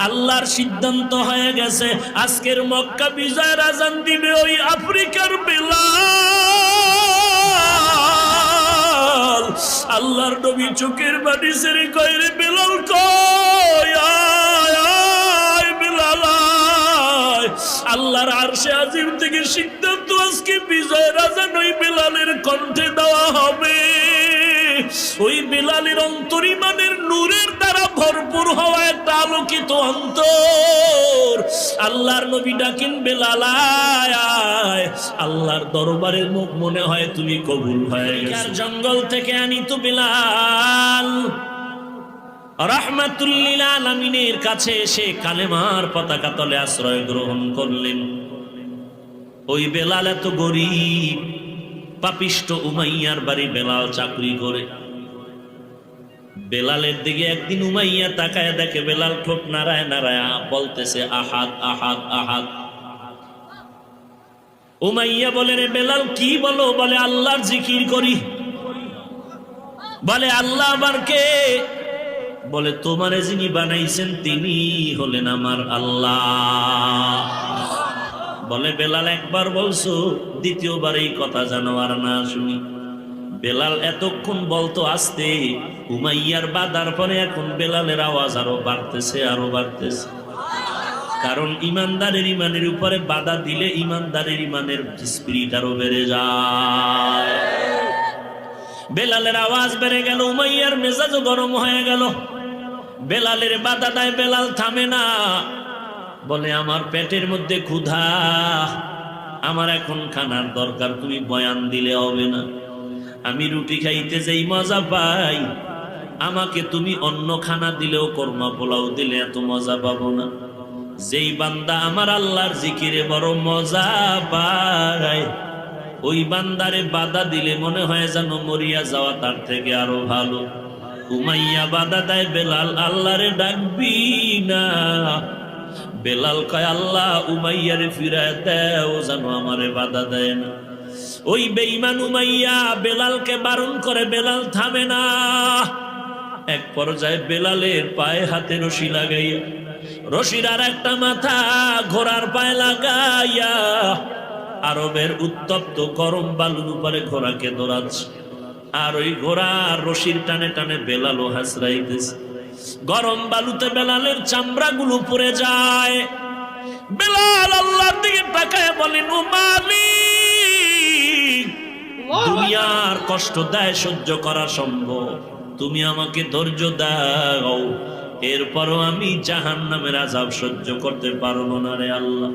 আল্লাহর সিদ্ধান্ত হয়ে গেছে আজকের মক্কা বিজয়ের আজান দিবে ওই আফ্রিকার বেলাল। আল্লাহর নবী চোখের বাড়ি ছেড়ে কয় রে বেলাল কই আয় আয় বেলাল আয়। আল্লাহর আরশে আজিম থেকে সিদ্ধান্ত আজকে বিজয়ের আজান ওই বেলালের কণ্ঠে দেওয়া হবে। ওই বেলালের অন্তর ইমানের নূরের দ্বারা ভরপুর হওয়া একটা আলোকিত অন্তর। আল্লাহর নবী ডাকেন বেলাল আয় আয়। আল্লাহর দরবারের মুখ মনে হয় তুমি কবুল হয়ে গেছো। জঙ্গল থেকে আনিত বেলাল রাহমাতুল লিল আলামিনের কাছে এসে কালেমার পতাকা তলে আশ্রয় গ্রহণ করলেন। ওই বেলাল এত গরিব, পাপিষ্ট উমাইয়ার বাড়ি বেলাল চাকরি করে। বেলালের দিকে একদিন উমাইয়া তাকায় দেখে বেলাল ঠোঁট নাড়ায় নাড়ায় বলতেছে আহাদ আহাদ আহাদ। উমাইয়া বলে রে বেলাল কি বলো? বলে আল্লাহর জিকির করি। বলে আল্লাহ আবার কে? বলে তোমারে যিনি বানাইছেন তিনি হলেন আমার আল্লাহ। বলে বেলাল একবার বলছো, দ্বিতীয়বার এই কথা জানো আর না শুনি। বেলাল এতক্ষণ বলতো আস্তে, উমাইয়ার বাধার পরে এখন বেলালের আওয়াজ আরো বাড়তেছে আরো বাড়তেছে। কারণ ইমানদারের ইমানের উপরে বাধা দিলে ইমানদারের ইমানের স্পিরিট আরো বেড়ে যায়। বেলালের আওয়াজ বেড়ে গেল, উমাইয়ার মেজাজও গরম হয়ে গেল। বেলালের বাধা দেয়, বেলাল থামে না। বলে আমার পেটের মধ্যে ক্ষুধা, আমার এখন খানার দরকার, তুমি বয়ান দিলে হবে না। আমি রুটি খাইতে যেই মজা পাই, আমাকে তুমি অন্য খানা দিলেও কর্মা পোলাও দিলে এত মজা পাবো না। যেই বান্দা আমার আল্লাহর জিকিরে বড় মজা পায়, ওই বান্দারে বাধা দিলে মনে হয় যেন মরিয়া যাওয়া তার থেকে আরো ভালো। উমাইয়া বাধা দেয়, বেলাল আল্লাহরে ডাকবি না। বেলাল কয় আল্লাহ উমাইয়ারে ফিরায় দেও যেন আমারে বাধা দেয় না। ওই বেঈমান উমাইয়া বেলালকে বারণ করে, বেলাল থামে না। এক পর্যায়ে বেলালের পায়ে হাতে রশি লাগাইয়া, রশির আর একটা মাথা ঘোড়ার পায়ে লাগাইয়া আরবের উত্তপ্ত গরম বালুর উপরে ঘোড়াকে দৌড়াচ্ছে। আর ওই ঘোড়া রশির টানে টানে বেলালও হাসরাইতেছে। গরম বালুতে বেলালের চামড়াগুলো পড়ে যায়। বেলাল আল্লাহর দিকে তাকায় বলেন, ও মালিক, দুনিয়ার কষ্ট দেয় সহ্য করা সম্ভব, তুমি আমাকে ধৈর্য দাও, এরপরও আমি জাহান্নামের আযাব সহ্য করতে পারবো না রে আল্লাহ।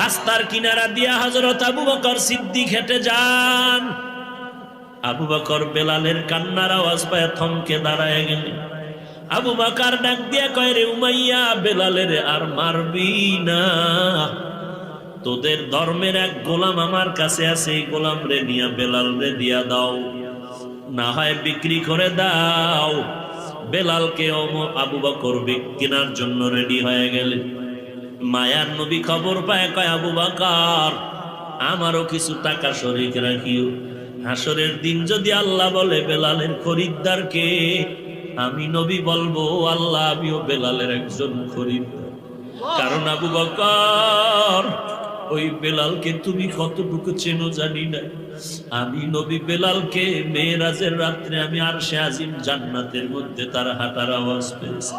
রাস্তার কিনারা দিয়া হযরত আবু বকর সিদ্দিক হেঁটে যান। আবু বকর বেলালের কান্নার আওয়াজ পায় থমকে দাঁড়ায় গেলেন। আবু বকর ডাক দিয়া কয়, রে উমাইয়া, বেলালের আর মারবি না। তোদের ধর্মের এক গোলাম আমার কাছে আছে, এই গোলাম রে নিয়া বেলাল রে দিয়া দাও, না হয় বিক্রি করে দাও। বেলালকে আবু বকর কেনার জন্য রেডি হয়ে গেলেন। মায়ার নবী খবর পায়, কয় আবু বকর, আমারও কিছু টাকা শরীক রাখিও। হাসরের দিন যদি আল্লাহ বলে বেলালের খরিদ্দারকে, আমি নবী বলবো আল্লাহ আমিও বেলালের একজন খরিদ্দার। কারণ আবু বকর, ওই বেলালকে তুমি কতটুকু চেনো জানি না। আমি নবী বেলালকে মেরাজের রাত্রে আমি আরশে আজিম জান্নাতের মধ্যে তার হাঁটার আওয়াজ পেয়েছি।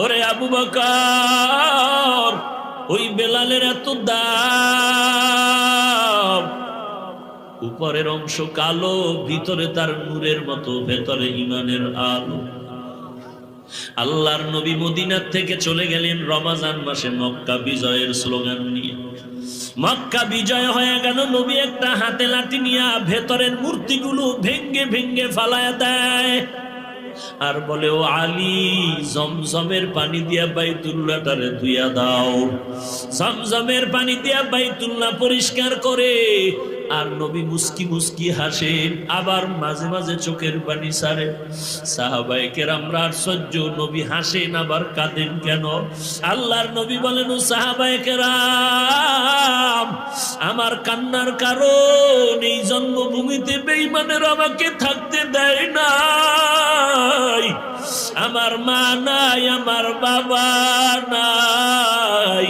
ওরে আবু বকর, ওই বেলালের এত দাম, উপরের অংশ কালো, ভিতরে তার নূরের মতো, ভেতরে ইমানের আলো। আল্লাহর নবী মদিনা থেকে চলে গেলেন রমজান মাসে মক্কা বিজয়ের স্লোগান নিয়ে। মক্কা বিজয় হয়ে গেল, নবী একটা হাতে লাঠি নিয়ে ভেতরের মূর্তিগুলো ভেঙ্গে ভেঙ্গে ফালায় দেয় আর বলে, ও আলী, জমজমের পানি দিয়া বাইতুল্লাহটারে ধুইয়া দাও। জমজমের পানি দিয়া বাইতুল্লাহ পরিষ্কার করে। আর নবী মুস্কি মুস্কি হাসেন, আবার মাঝে মাঝে চোখের পানি ছাড়ে। সাহাবায়ে কেরামরা আশ্চর্য, নবী হাসেন আবার কাঁদেন কেন? আল্লাহর নবী বলেন, ও সাহাবায়ে কেরাম, আমার কান্নার কারণ এই জন্মভূমিতে বেঈমানের আমাকে থাকতে দেয় নাই। আমার মা নাই, আমার বাবা নাই।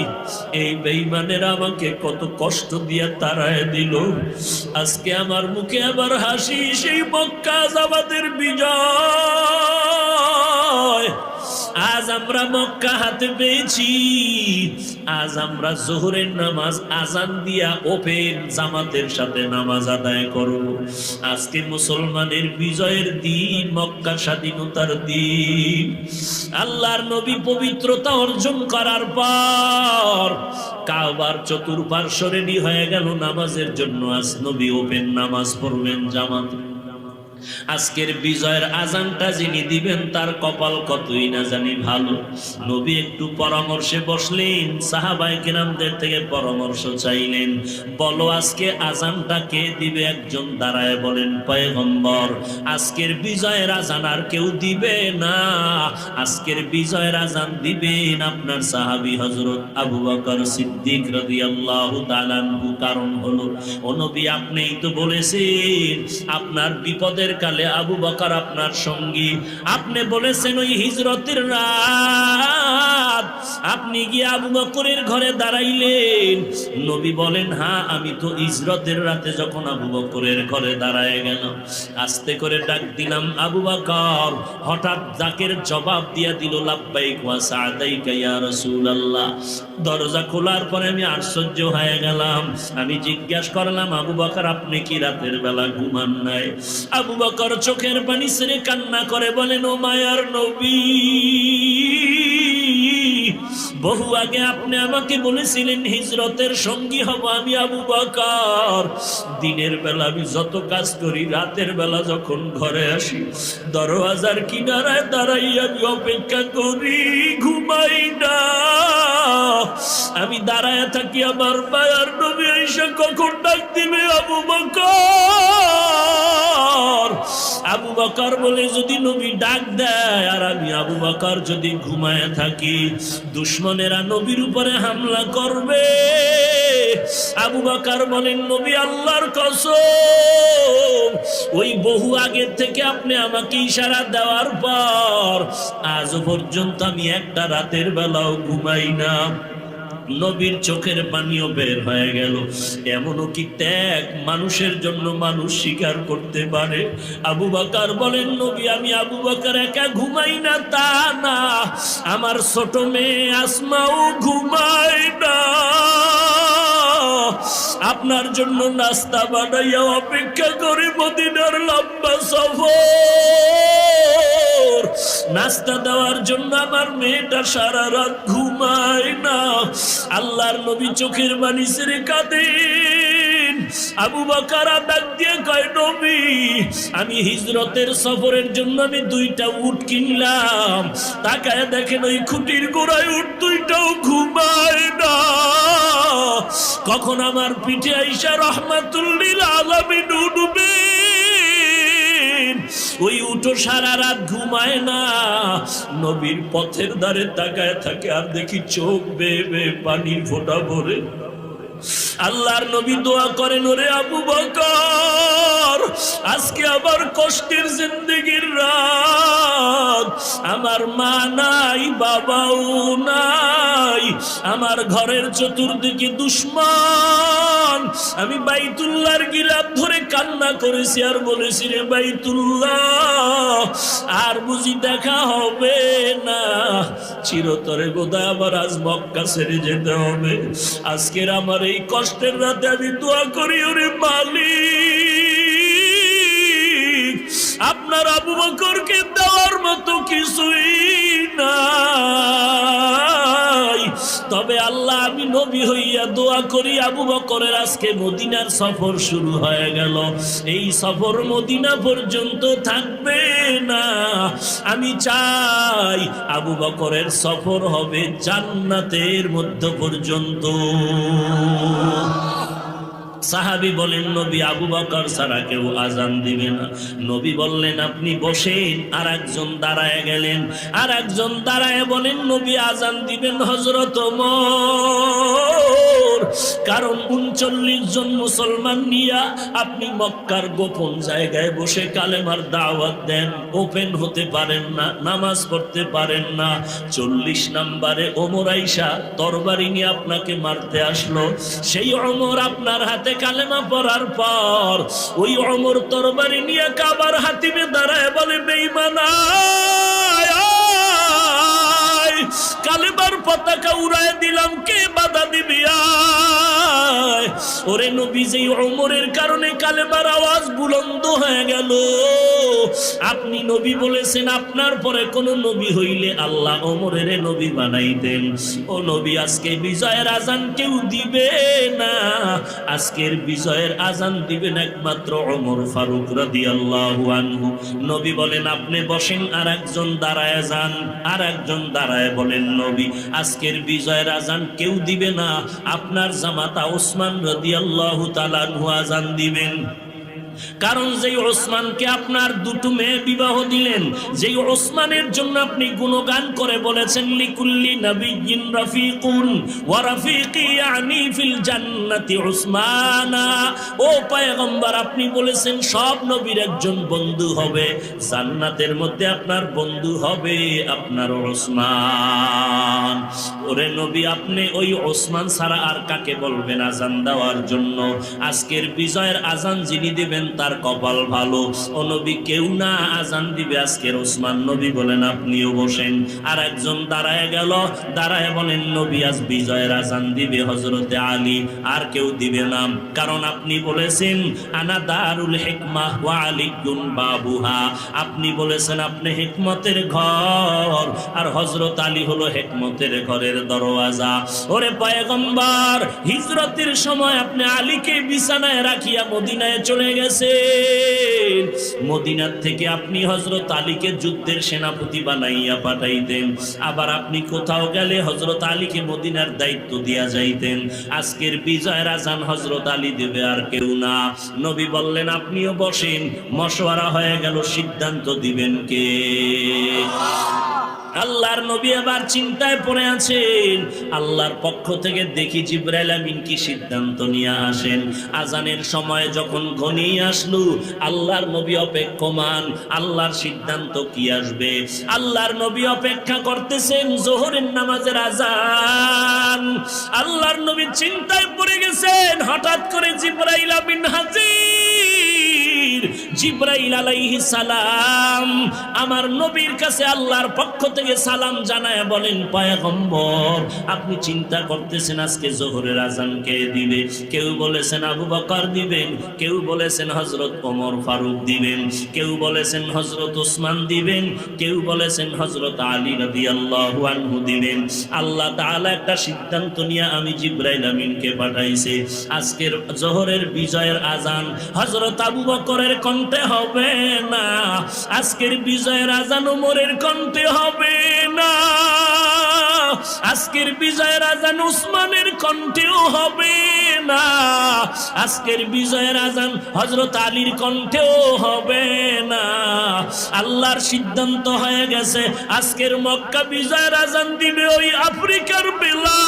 এই বেঈমানের আমাকে কত কষ্ট দিয়ে তাড়ায় দিল। আজকে আমার মুখে আবার হাসি, সেই মক্কা আমাদের বিজয়। আজ আমরা মক্কা হাতে পেয়েছি। আজ আমরা জোহরের নামাজ আজান দিয়া ওপেন জামাতের সাথে নামাজ আদায় করব। আজকে মুসলমানের বিজয়ের দিন, মক্কা স্বাধীনতার দিন। আল্লাহর নবী পবিত্রতা অর্জন করার পর কাবার চতুর্পার্শ্ব রেডি হয়ে গেল নামাজের জন্য। আজ নবী ওপেন নামাজ পড়বেন জামাত। আজকের বিজয়ের আজানটা যিনি দিবেন তার কপাল কতই না জানি ভালো। নবী একটু পরামর্শে বসলেন, সাহাবায়ে কেরামদের থেকে পরামর্শ চাইলেন, বলো আজকে আজানটা কে দিবে? একজন দাঁড়ায় বলেন, পয়গম্বর আজকের বিজয়ের আজান আর কেউ দিবে না, আজকের বিজয়ের আজান দিবেন আপনার সাহাবী হযরত আবু বকর সিদ্দিক রাদিয়াল্লাহু তাআলা আনহু। কারণ হলো, ও নবী আপনিই তো বলেছেন আপনার বিপদের কালে আবু বকর আপনার সঙ্গী। আপনি বলেছেন ওই হিজরতের রাত আপনি গিয়ে আবু বকরের ঘরে দাঁড়াইলেন। নবী বলেন, হ্যাঁ আমি তো হিজরতের রাতে যখন আবু বকরের ঘরে দাঁড়ায় গেলাম, আস্তে করে ডাক দিলাম আবু বকর। হঠাৎ ডাকের জবাব দিয়া দিল, লাব্বাইক ওয়া সা'দাইকা ইয়া রাসূলুল্লাহ। দরজা খোলার পরে আমি আশ্চর্য হয়ে গেলাম। আমি জিজ্ঞাসা করলাম, আবু বকর আপনি কি রাতের বেলা ঘুমান নাই? আবু বকর চোখের পানি ছেড়ে কান্না করে বলেন, ও মায়ার নবী, বহু আগে আপনি আমাকে বলেছিলেন হিজরতের সঙ্গী হব আমি আবু বকর। দিনের বেলা আমি যত কাজ করি, রাতের বেলা যখন ঘরে আসি দরওয়াজার কিনারায় দাঁড়াই আমি অপেক্ষা করি, ঘুমাই না। আমি দাঁড়ায় থাকি, আমার মায়ার নবী এসে কখন ডাক দিবে আবু বকর। আবু বকর বলে, যদি নবী ডাক দেয় আর আমি আবু বকর যদি ঘুমায় থাকি, দুশমনেরা নবীর উপরে হামলা করবে। আবু বকর বলেন, নবী আল্লাহর কসম, ওই বহু আগে থেকে আপনি আমাকে ইশারা দেওয়ার পর আজ পর্যন্ত আমি একটা রাতের বেলাও ঘুমাই না। নবীর চোখের পানিও বের হয়ে গেল। এমনও কি ত্যাগ মানুষের জন্য মানুষ স্বীকার করতে পারে? আবু বকর বলেন, নবী আমি আবু বকর একা ঘুমাই না তা না, আমার ছোট মেয়ে আসমাও ঘুমায় না। আপনার জন্য নাস্তা বানাইয়া অপেক্ষা করে মদিনার লম্বা সফর, নাস্তা দেওয়ার জন্য আমার মেয়েটা সারা রাত ঘুমায় না। আল্লাহর নবী চোখের পানি ছেড়ে কাঁদেন। আবু বকর ডাক দিয়ে কয়, নবী আমি হিজরতের সফরের জন্য আমি 2টা উট কিনলাম। তাকায় দেখেন ওই খুঁটির গোড়ায় উট 2টাও ঘুমায় না। কখন আমার পিঠে আইসা রহমাতুল লিল আলামিন উঠবে, ওই উঠো সারা রাত ঘুমায় না। নবীর পথের ধারে তাকায় থাকে আর দেখি চোখ বেয়ে বেয়ে পানির ফোঁটা ভরে। আল্লাহর নবী দোয়া করেন, ওরে আবু বকর আজকে আবার কষ্টের জিন্দেগির রাত, আমার মা নাই, বাবাও নাই, আমার ঘরের চতুর্দিকে দুশমন। আমি বাইতুল্লাহর গিলাফ ধরে কান্না করেছি আর বলেছি, রে বাইতুল্লাহ আর বুঝি দেখা হবে না, চিরতরে বোধহয় আবার আজ মক্কা ছেড়ে যেতে হবে। আজকের আমার এই কষ্টের রাতে আমি দোয়া করি, ওরে মালিক আপনার আবু বকরকে দেওয়ার মতো কিছুই নাই। তবে আল্লাহ আমি নবী হইয়া দোয়া করি, আবু বকরের আজকে মদিনার সফর শুরু হয়ে গেল, এই সফর মদিনা পর্যন্ত থাকবে না। আমি চাই আবু বকরের সফর হবে জান্নাতের মধ্য পর্যন্ত। সাহাবী বলেন, নবী আবু বকর ছাড়া কেউ আজান দিবে না। নবী বললেন, আপনি বসেন। আর একজন দাঁড়ায় গেলেন, আর একজন দাঁড়ায় বলেন, নবী আজান দিবেন হযরত ওমর। কারণ 39 জন মুসলমান নিয়া আপনি মক্কার গোপন জায়গায় বসে কালেমার দাওয়াত দেন, ওপেন হতে পারেন না, নামাজ পড়তে পারেন না। 40 নম্বরে ওমর আইসা তরবারি নিয়ে আপনাকে মারতে আসলো। সেই ওমর আপনার হাতে কালেমা পড়ার পর ওই ওমর তরবারি নিয়ে কাবার হাতিমে দাঁড়ায় বলে, বেঈমানা কালেমার পতাকা উড়ায় দিলাম, কে বাধা দিবি? ওরে নবী, যে ওমরের কারণে কালেমার আওয়াজ বুলন্দ হয়ে গেল। আপনি নবী বলেছেন, আপনার পরে কোন নবী হইলে আল্লাহ ওমরের নবী বানাইতেন। ও নবী, আজকে বিজয়ের আজান কেউ দিবে না, আজকের বিজয়ের আজান দিবেন একমাত্র ওমর ফারুক রাদিয়াল্লাহু আনহু। নবী বলেন, আপনি বসেন, আর একজন দাঁড়ায় যান। আর একজন দাঁড়ায় বলেন, নবী, আজকের বিজয়ের আজান কেউ দিবে না, আপনার জামাতা ওসমান রাদিয়াল্লাহু তাআলা আনহু আজান দিবেন। কারণ যেই ওসমানকে আপনার দুটো মেয়ে বিবাহ দিলেন, যেই ওসমানের জন্য আপনি গুণগান করে বলেছেন, লিকুল্লি নাবিয়্যিন রাফিকুন ওয়া রাফিকি ইয়ানি ফিল জান্নাতি উসমানা। ও পয়গম্বর, আপনি বলেছেন সব নবীর একজন বন্ধু হবে, জান্নাতের মধ্যে আপনার বন্ধু হবে আপনার ওসমান। ওরে নবী, আপনি ওই ওসমান ছাড়া আর কাকে বলবেন আজান দেওয়ার জন্য? আজকের বিজয়ের আজান যিনি দেবেন তার কপাল ভালো। ও নবী, কেউ না, আজান দিবে আজকের ওসমান। নবী বলেন, আপনিও বসেন। আর একজন দাঁড়ায় গেল, দাঁড়ায় বলেন, নবী, আজ বিজয়ের আজান দিবে হযরতে আলী, আর কেউ দিবে না। কারণ আপনি বলেছেন, আনা দারুল হিকমাহ ওয়া আলিয়্যুন বাবুহা। আপনি বলেছেন আপনি হিকমতের ঘর, আর হযরত আলী হলো হিকমতের ঘরের দরওয়াজা। ওরে পয়গম্বর, হিজরতের সময় আপনি আলীকে বিছানায় রাখিয়া মদিনায় চলে গেছেন। মদিনার থেকে আপনি হযরত আলীকে যুদ্ধের সেনাপতি বানাইয়া পাঠাইতেন। আবার আপনি কোথাও গেলে হযরত আলীকে মদিনার দায়িত্ব দিয়া যাইতেন। আজকের বিজয়ের আজান হযরত আলী দেবে, আর কেউ না। নবী বললেন, আপনিও বসেন। মশওয়ারা হয়ে গেল, সিদ্ধান্ত দিবেন কে? আল্লাহর নবী আবার চিন্তায় পড়ে আছেন। আল্লাহর পক্ষ থেকে দেখি জিবরাইল আমিন কি সিদ্ধান্ত নিয়ে আসেন। আজানের সময় যখন ঘনিয়ে আসলো, আল্লাহর নবী অপেক্ষমান, আল্লাহর সিদ্ধান্ত কি আসবে। আল্লাহর নবী অপেক্ষা করতেছেন যোহরের নামাজের আজান। আল্লাহর নবী চিন্তায় পড়ে গেছেন। হঠাৎ করে জিবরাইল আমিন হাজির। জিবরাইল আলাইহিস সালাম আমার নবীর কাছে আল্লাহর পক্ষ থেকে সালাম জানায় বলেন, পয়গম্বর, আপনি চিন্তা করতেছেন আজকে যোহরের আজান কে দিবে? কেউ বলেছেন আবু বকর দিবেন, কেউ বলেছেন হযরত ওমর ফারুক দিবেন, কেউ বলেছেন হযরত ওসমান দিবেন, কেউ বলেছেন হযরত আলী রাদিয়াল্লাহু আনহু দিবেন। আল্লাহ তাআলা একটা সিদ্ধান্ত নিয়ে আমি জিবরাইল আমিনকে পাঠাইছে। আজকের যোহরের বিজয়ের আজান হযরত আবু বকরের কণ্ঠে হবে না, আজকের বিজয়ের আজান ওমরের কণ্ঠে হবে না, আজকের বিজয়ের আজান উসমানের কণ্ঠেও হবে না, আজকের বিজয়ের আজান হযরত আলীর কণ্ঠেও হবে না। আল্লাহর সিদ্ধান্ত হয়ে গেছে, আজকের মক্কা বিজয়ের আজান দিবে ওই আফ্রিকার বেলাল।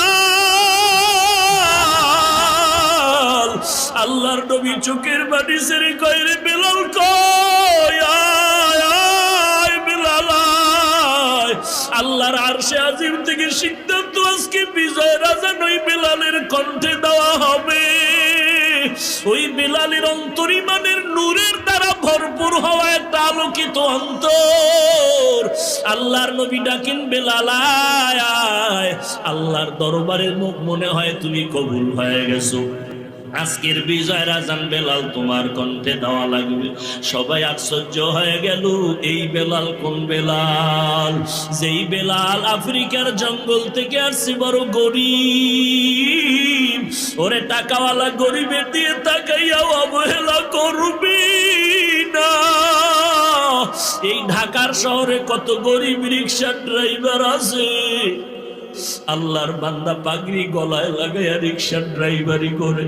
আল্লাহর নবী চোখের বাড়ি ছেড়ে কয়, রে বেলাল কই, আয় আয় বেলাল আয়। আল্লাহর আরশে আজিম থেকে সিদ্ধান্ত, আজকে বিজয়ের আজান ওই বেলালের কণ্ঠে দেওয়া হবে। ওই বেলালের অন্তরিমানের নূরের দ্বারা ভরপুর হওয়া একটা আলোকিত অন্তর। আল্লাহর নবী ডাকেন, বেলাল আয় আয়। আল্লাহর দরবারের মুখ মনে হয় তুমি কবুল হয়ে গেছো, আজকের বিজয়ের আজান বেলাল তোমার কণ্ঠে দেওয়া লাগবে। সবাই আশ্চর্য হয়ে গেল, এই বেলাল কোন বেলাল? যেই বেলাল আফ্রিকার জঙ্গল থেকে আসছে, বড় গরিব। ওরে টাকাওয়ালা গরিবের দিয়ে তাকাইয়া অবহেলা করবি না। এই ঢাকার শহরে কত গরিব রিক্সা ড্রাইভার আছে, আল্লাহর বান্দা পাগড়ি গলায় লাগাইয়া রিক্সার ড্রাইভারি করে,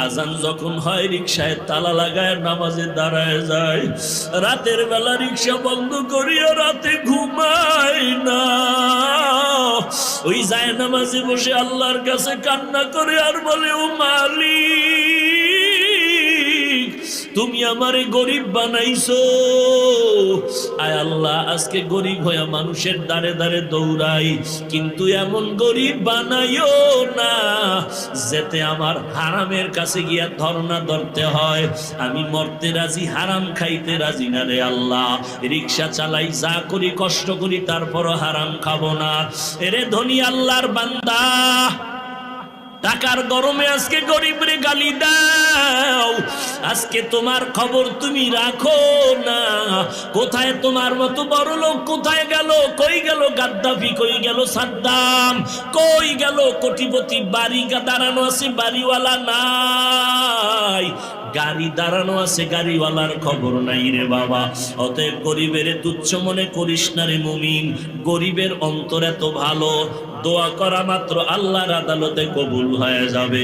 আজান যখন হয় রিক্সায় তালা লাগায় নামাজে দাঁড়ায় যায়। রাতের বেলা রিক্সা বন্ধ করিয়া রাতে ঘুমায় না, ওই যায় নামাজে বসে আল্লাহর কাছে কান্না করে আর বলে, ও মালিক, তুমি আমারে গরিব বানাইছো। আয় আল্লাহ, আজকে গরিব হইয়া মানুষের দ্বারে দ্বারে দৌড়াই, কিন্তু এমন গরিব বানাইও না যেতে আমার হারামের কাছে গিয়া ধর্ণা ধরতে হয়। আমি মরতে রাজি, হারাম খাইতে রাজি না রে আল্লাহ। রিক্সা চালাই, যা করি কষ্ট করি, তারপরও হারাম খাবো না। এরে ধনী আল্লাহর বান্দা, টাকার গরমে আজকে গরিবরে গালি দাও, আজকে তোমার খবর তুমি রাখো না। কোথায় তোমার মতো বড় লোক, কোথায় গেল? কই গেল গাদ্দাফি, কই গেল সাদ্দাম, কই গেল কোটিপতি? বাড়ি দাঁড়ানো আছে, বাড়িওয়ালা নাই। গাড়ি দাঁড়ানো আছে, গাড়িওয়ালার খবর নাই রে বাবা। অতএব গরিবের তুচ্ছ মনে করিস না রে মুমিন। গরিবের অন্তর এত ভালো, দোয়া করা মাত্র আল্লাহর আদালতে কবুল হয়ে যাবে।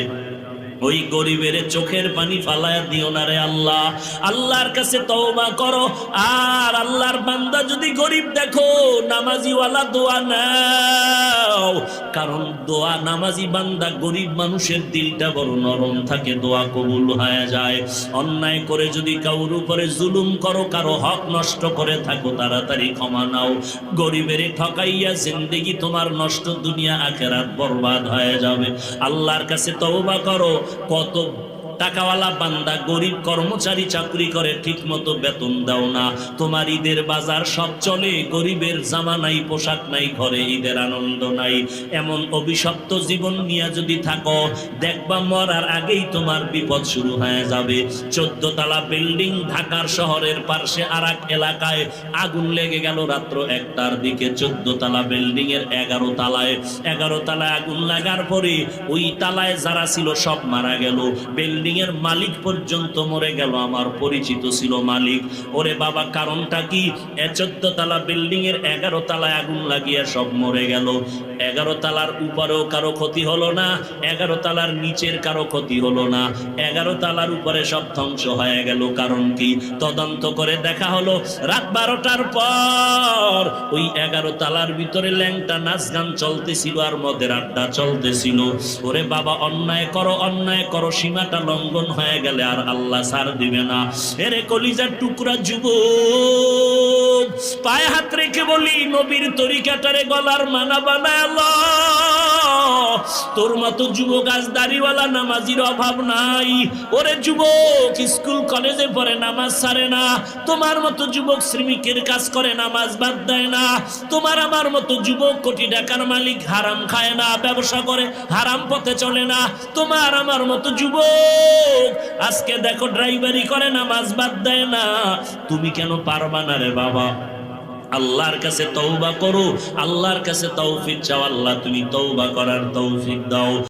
ওই গরিবের চোখের পানি ফালায়া দিও না রে আল্লাহ। আল্লাহর কাছে তওবা করো। আর আল্লাহর বান্দা যদি গরিব দেখো, নামাজিওয়ালা দোয়া নাও, কারণ দোয়া নামাজি বান্দা, গরিব মানুষের দিলটা বড় নরম থাকে, দোয়া কবুল হয়ে যায়। অন্যায় করে যদি কারোর উপরে জুলুম করো, কারো হক নষ্ট করে থাকো, তাড়াতাড়ি ক্ষমা নাও। গরিবের ঠকাইয়া জিন্দেগি তোমার নষ্ট, দুনিয়া আখিরাত বরবাদ হয়ে যাবে। আল্লাহর কাছে তওবা করো। কত টাকাওয়ালা বান্দা গরিব কর্মচারী চাকরি করে, ঠিক মতো বেতন দাও না। তোমার ঈদের বাজার সব চলে, গরিবের জামা নাই, পোশাক নাই, ঘরে ঈদের আনন্দ নাই। এমন অভিশপ্ত জীবন নিয়ে যদি থাকো, দেখবা মরার আগেই তোমার বিপদ শুরু হয়ে যাবে। 14 তলা বিল্ডিং, ঢাকার শহরের পাশে আর এক এলাকায় আগুন লেগে গেল রাত্র 1টার দিকে। 14 তলা বিল্ডিং এর 11 তলায় আগুন লাগার পরে ওই তালায় যারা ছিল সব মারা গেল। বিল্ডিং এর মালিক পর্যন্ত মরে গেল। আমার পরিচিত ছিল মালিক। ওরে বাবা, কারণটা কি? 14 তলা বিল্ডিং এর 11 তলায় আগুন লাগিয়ে সব মরে গেল। 11 তলার উপরেও কারো ক্ষতি হলো না, 11 তলার নিচের কারো ক্ষতি হলো না, 11 তলার উপরে সব ধ্বংস হয়ে গেল। কারণ কি? তদন্ত করে দেখা হলো রাত 12টার পর ওই 11 তলার ভিতরে ল্যাংটা নাচ গান চলতেছিল আর মদের আড্ডা চলতেছিল। ওরে বাবা, অন্যায় করো, সীমাটা লঙ্ঘন হয়ে গেলে আর আল্লাহ ছাড় দিবে না। এরে কলিজার টুকরা যুবক, পায়ে হাত রেখে বলি, নবীর তরিকাটারে গলার মানা বানায় আল্লাহ। তোর মতো যুবক আজ দাড়িওয়ালা নামাজির অভাব নাই। ওরে যুবক, স্কুল কলেজে পড়ে, নামাজ ছাড়ে না। তোমার মতো যুবক শ্রমিকের কাজ করে, নামাজ বাদ দেয় না। তোমার আমার মতো যুবক কোটি টাকার মালিক, হারাম খায় না, ব্যবসা করে, হারাম পথে চলে না। তোমার আমার মতো যুবক আজকে দেখো ড্রাইভারি করে, নামাজ বাদ দেয় না। তুমি কেন পারবা না রে বাবা? আল্লাহর কাছে তওবা করো, আল্লাহর কাছে তৌফিক চাও। আল্লাহ তুমি তওবা করার তৌফিক দাও।